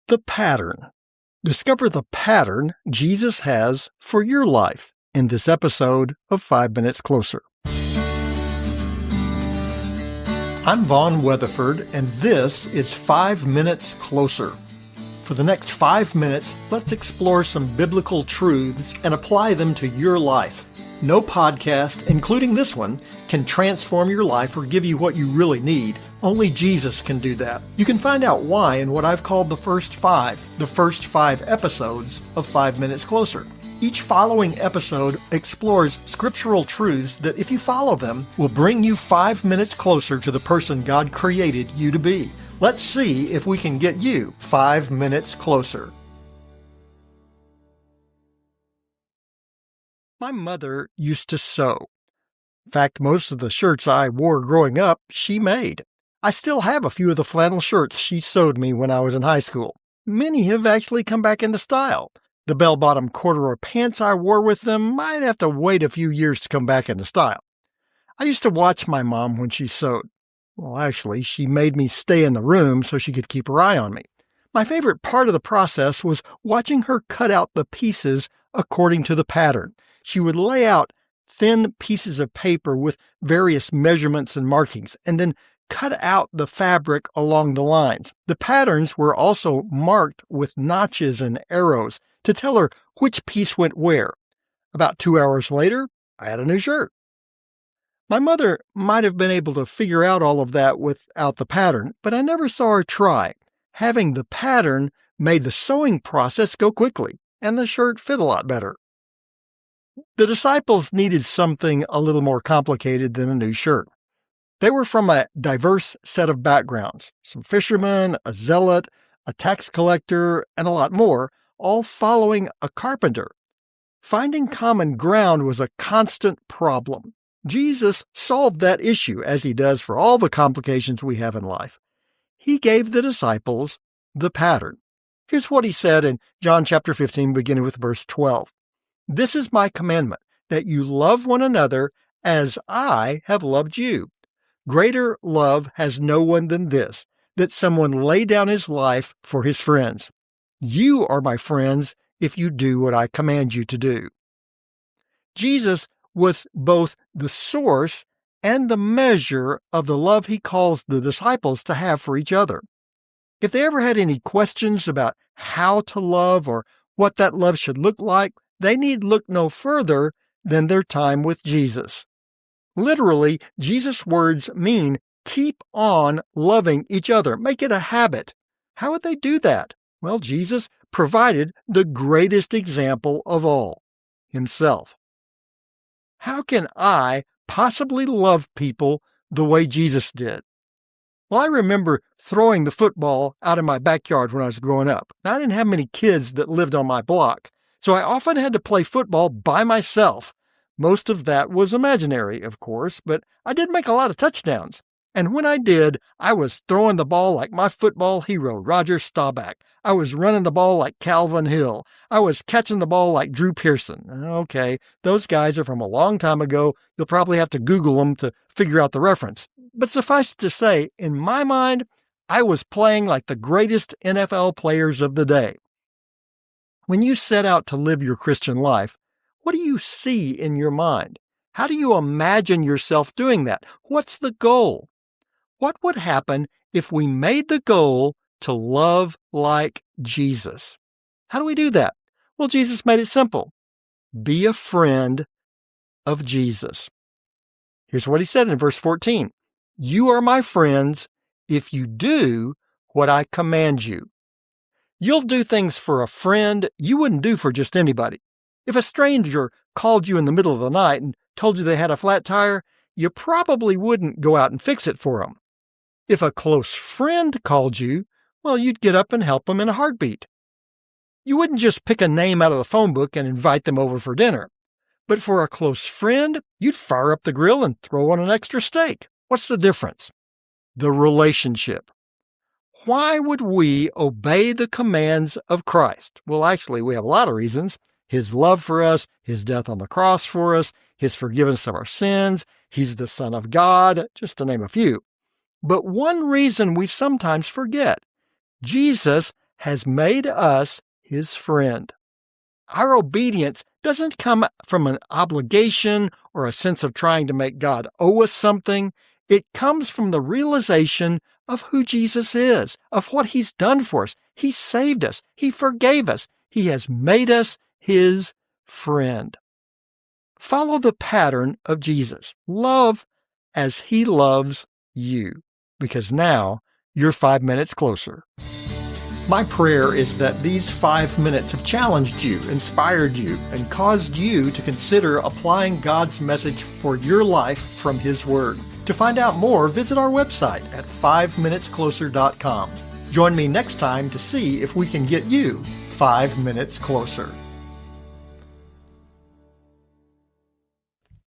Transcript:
The pattern. Discover the pattern Jesus has for your life in this episode of 5 Minutes Closer. I'm Vaughn Weatherford, and this is 5 Minutes Closer. For the next 5 minutes, let's explore some biblical truths and apply them to your life. No podcast, including this one, can transform your life or give you what you really need. Only Jesus can do that. You can find out why in what I've called the first five episodes of 5 Minutes Closer. Each following episode explores scriptural truths that, if you follow them, will bring you 5 minutes closer to the person God created you to be. Let's see if we can get you 5 minutes closer. My mother used to sew. In fact, most of the shirts I wore growing up, she made. I still have a few of the flannel shirts she sewed me when I was in high school. Many have actually come back into style. The bell-bottom corduroy pants I wore with them might have to wait a few years to come back into style. I used to watch my mom when she sewed. Well, actually, she made me stay in the room so she could keep her eye on me. My favorite part of the process was watching her cut out the pieces according to the pattern. She would lay out thin pieces of paper with various measurements and markings, and then cut out the fabric along the lines. The patterns were also marked with notches and arrows to tell her which piece went where. About 2 hours later, I had a new shirt. My mother might have been able to figure out all of that without the pattern, but I never saw her try. Having the pattern made the sewing process go quickly, and the shirt fit a lot better. The disciples needed something a little more complicated than a new shirt. They were from a diverse set of backgrounds, some fishermen, a zealot, a tax collector, and a lot more, all following a carpenter. Finding common ground was a constant problem. Jesus solved that issue, as he does for all the complications we have in life. He gave the disciples the pattern. Here's what he said in John chapter 15, beginning with verse 12. "This is my commandment, that you love one another as I have loved you. Greater love has no one than this, that someone lay down his life for his friends. You are my friends if you do what I command you to do." Jesus was both the source and the measure of the love he calls the disciples to have for each other. If they ever had any questions about how to love or what that love should look like, they need look no further than their time with Jesus. Literally, Jesus' words mean keep on loving each other. Make it a habit. How would they do that? Well, Jesus provided the greatest example of all, himself. How can I possibly love people the way Jesus did? Well, I remember throwing the football out in my backyard when I was growing up. Now, I didn't have many kids that lived on my block, so I often had to play football by myself. Most of that was imaginary, of course, but I did make a lot of touchdowns. And when I did, I was throwing the ball like my football hero, Roger Staubach. I was running the ball like Calvin Hill. I was catching the ball like Drew Pearson. Okay, those guys are from a long time ago. You'll probably have to Google them to figure out the reference. But suffice it to say, in my mind, I was playing like the greatest NFL players of the day. When you set out to live your Christian life, what do you see in your mind? How do you imagine yourself doing that? What's the goal? What would happen if we made the goal to love like Jesus? How do we do that? Well, Jesus made it simple. Be a friend of Jesus. Here's what he said in verse 14. You are my friends if you do what I command you. You'll do things for a friend you wouldn't do for just anybody. If a stranger called you in the middle of the night and told you they had a flat tire, you probably wouldn't go out and fix it for them. If a close friend called you, well, you'd get up and help them in a heartbeat. You wouldn't just pick a name out of the phone book and invite them over for dinner. But for a close friend, you'd fire up the grill and throw on an extra steak. What's the difference? The relationship. Why would we obey the commands of Christ? Well, actually, we have a lot of reasons. His love for us, his death on the cross for us, his forgiveness of our sins, he's the Son of God, just to name a few. But one reason we sometimes forget, Jesus has made us his friend. Our obedience doesn't come from an obligation or a sense of trying to make God owe us something. It comes from the realization of who Jesus is, of what he's done for us. He saved us. He forgave us. He has made us his friend. Follow the pattern of Jesus. Love as he loves you, because now you're 5 minutes closer. My prayer is that these 5 minutes have challenged you, inspired you, and caused you to consider applying God's message for your life from his word. To find out more, visit our website at 5minutescloser.com. Join me next time to see if we can get you 5 minutes closer.